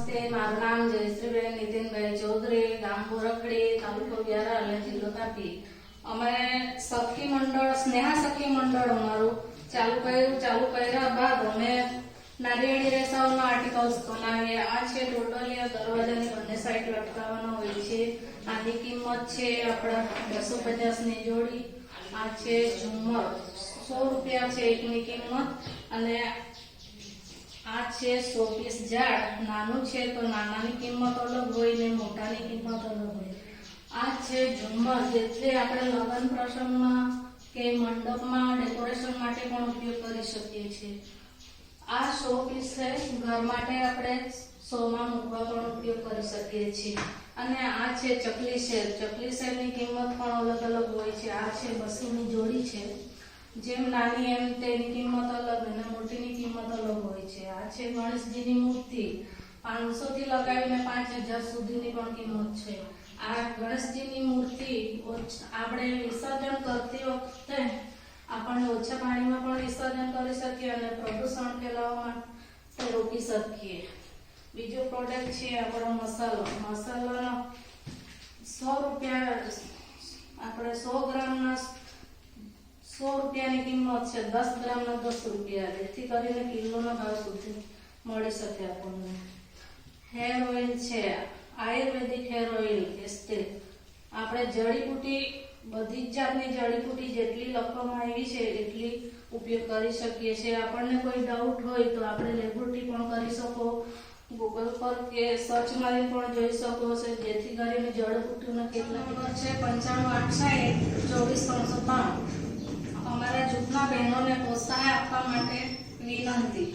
નમસ્તે, મારું નામ જયશ્રીબેન નીતિનભાઈ ચૌધરી, ગામ બોરકડી, તાલુકો વ્યારા અને જિલ્લો તાપી. અમે સખી મંડળ, સ્નેહા સખી મંડળ અમારું ચાલુ કર્યા બાદ અમે નારિયેળી રેસાઓના આર્ટિકલ્સ બનાવીએ. આ છે ટોટલી દરવાજાની બંને સાઈડ લટકાવવાનો હોય છે. આની કિંમત છે આપણા 250 ની જોડી. આ છે ઝુમ્મર, 100 રૂપિયા છે એકની કિંમત. અને આ છે 100 પીસ ઝાડ. નાનું છે તો નાનાની કિંમત અલગ હોય ને મોટાની કિંમત અલગ હોય. આ છે ઝુમ્મર, જે આપણે લગ્ન પ્રસંગમાં કે મંડપમાં ડેકોરેશન માટે પણ ઉપયોગ કરી શકીએ છીએ. આ 100 પીસ છે, ઘર માટે આપણે શોમાં મૂકવા પણ ઉપયોગ કરી શકીએ છીએ. અને આ છે ચકલી શેર. ચકલી શેરની કિંમત પણ અલગ અલગ હોય છે. આ છે 200 ની જોડી છે. જેમ નાની એમ તેની કિંમત અલગ અને મોટીની કિંમત અલગ હોય છે. આ છે ગણેશજીની મૂર્તિ, 500 થી લગાવીને 5000 સુધીની પણ કિંમત છે. આ ગણેશજીની મૂર્તિ આપણે વિસર્જન કરતી વખતે આપણે ઓછા પાણીમાં પણ વિસર્જન કરી શકીએ અને પ્રદૂષણ ફેલાવવા માટે રોકી શકીએ. બીજો પ્રોડક્ટ છે આપણો મસાલો. મસાલાનો 100 રૂપિયા, આપણે 100 ગ્રામના 100 રૂપિયાની કિંમત છે. 10 ગ્રામના 10 રૂપિયા, જેથી કરીને કિલોનો ભાવ સુધી મળી શકે આપણને. હેર ઓઇલ છે, આયુર્વેદિક હેર ઓઇલ એસ્ટેલ. આપણે જડીબુટી, બધી જ જાતની જડીબુટી જેટલી લખવામાં આવી છે એટલી ઉપયોગ કરી શકીએ છીએ. આપણને કોઈ ડાઉટ હોય તો આપણે લેબોરેટરી પણ કરી શકો, ગૂગલ પર કે સર્ચ મારીને પણ જોઈ શકો છો, જેથી કરીને જડીબુટીના કેટલા નંબર છે 9568 24303. અમારા જૂથના બહેનોને પ્રોત્સાહન આપવા માટે વિનંતી.